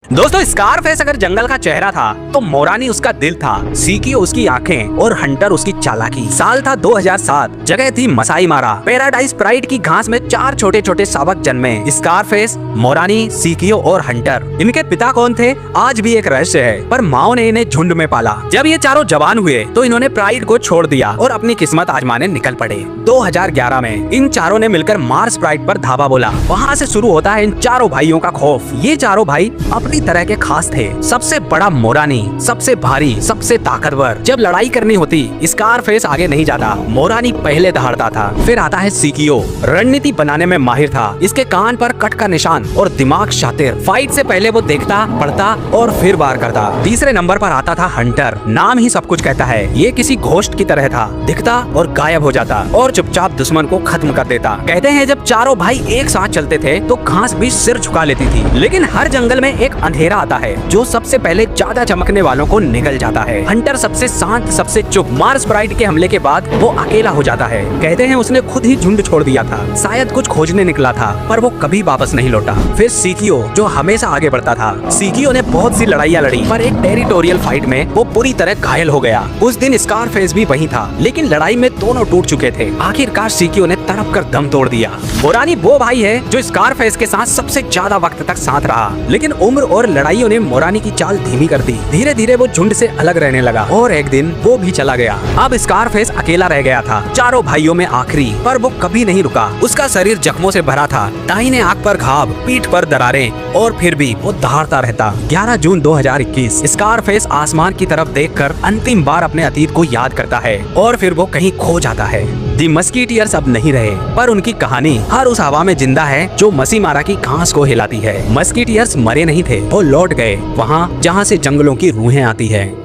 दोस्तों, स्कारफेस अगर जंगल का चेहरा था तो मोरानी उसका दिल था, सीकियो उसकी आंखें और हंटर उसकी चालाकी। साल था 2007, जगह थी मसाई मारा। पैराडाइज प्राइड की घास में 4 छोटे छोटे शावक जन्मे, स्कारफेस, मोरानी, सीकियो और हंटर। इनके पिता कौन थे आज भी एक रहस्य है, पर माओ ने इन्हें झुंड में पाला। जब ये चारों जवान हुए तो इन्होंने प्राइड को छोड़ दिया और अपनी किस्मत आजमाने निकल पड़े। 2011 में इन चारों ने मिलकर मार्स प्राइड पर धावा बोला। वहाँ से शुरू होता है इन चारों भाइयों का खौफ। ये चारों भाई अपनी तरह के खास थे। सबसे बड़ा मोरानी, सबसे भारी, सबसे ताकतवर। जब लड़ाई करनी होती स्कारफेस आगे नहीं जाता, मोरानी पहले दहाड़ता था। फिर आता है सीकियो, रणनीति बनाने में माहिर था। इसके कान पर कट का निशान और दिमाग शातिर। फाइट से पहले वो देखता, पढ़ता और फिर वार करता। तीसरे नंबर पर आता था हंटर। नाम ही सब कुछ कहता है। ये किसी घोस्ट की तरह था, दिखता और गायब हो जाता और चुपचाप दुश्मन को खत्म कर देता। कहते हैं जब चारों भाई एक साथ चलते थे तो घास भी सिर झुका लेती थी। लेकिन हर जंगल में एक अंधेरा आता है जो सबसे पहले ज्यादा चमकने वालों को निगल जाता है। हंटर सबसे शांत, सबसे चुप। मार्स प्राइड के हमले के बाद वो अकेला हो जाता है। कहते हैं उसने खुद ही झुंड छोड़ दिया था, शायद कुछ खोजने निकला था, पर वो कभी वापस नहीं लौटा। फिर सीकियो, जो हमेशा आगे बढ़ता था। सीकियो ने बहुत सी लड़ाइयाँ लड़ी, पर एक टेरिटोरियल फाइट में वो पूरी तरह घायल हो गया। उस दिन स्कारफेस भी वहीं था, लेकिन लड़ाई में दोनों टूट चुके थे। आखिरकार सीकियो ने तड़प कर दम तोड़ दिया। मोरानी वो भाई है जो स्कारफेस के साथ सबसे ज्यादा वक्त तक साथ रहा, लेकिन उम्र और लड़ाइयों ने मोरानी की चाल धीमी कर दी। धीरे धीरे वो झुंड से अलग रहने लगा और एक दिन वो भी चला गया। अब स्कारफेस अकेला रह गया था, चारों भाइयों में आखिरी। पर वो कभी नहीं रुका। उसका शरीर जख्मों से भरा था, दाहिने आंख पर घाव, पीठ पर दरारें, और फिर भी वो दहाड़ता रहता। 11 जून 2021 स्कारफेस आसमान की तरफ देखकर अंतिम बार अपने अतीत को याद करता है और फिर वो कहीं खो जाता है। दी मस्कीटियर्स अब नहीं रहे, पर उनकी कहानी हर उस हवा में जिंदा है जो मसी मारा की घास को हिलाती है। मस्कीटियर्स मरे नहीं थे, वो लौट गए वहाँ जहाँ से जंगलों की रूहें आती है।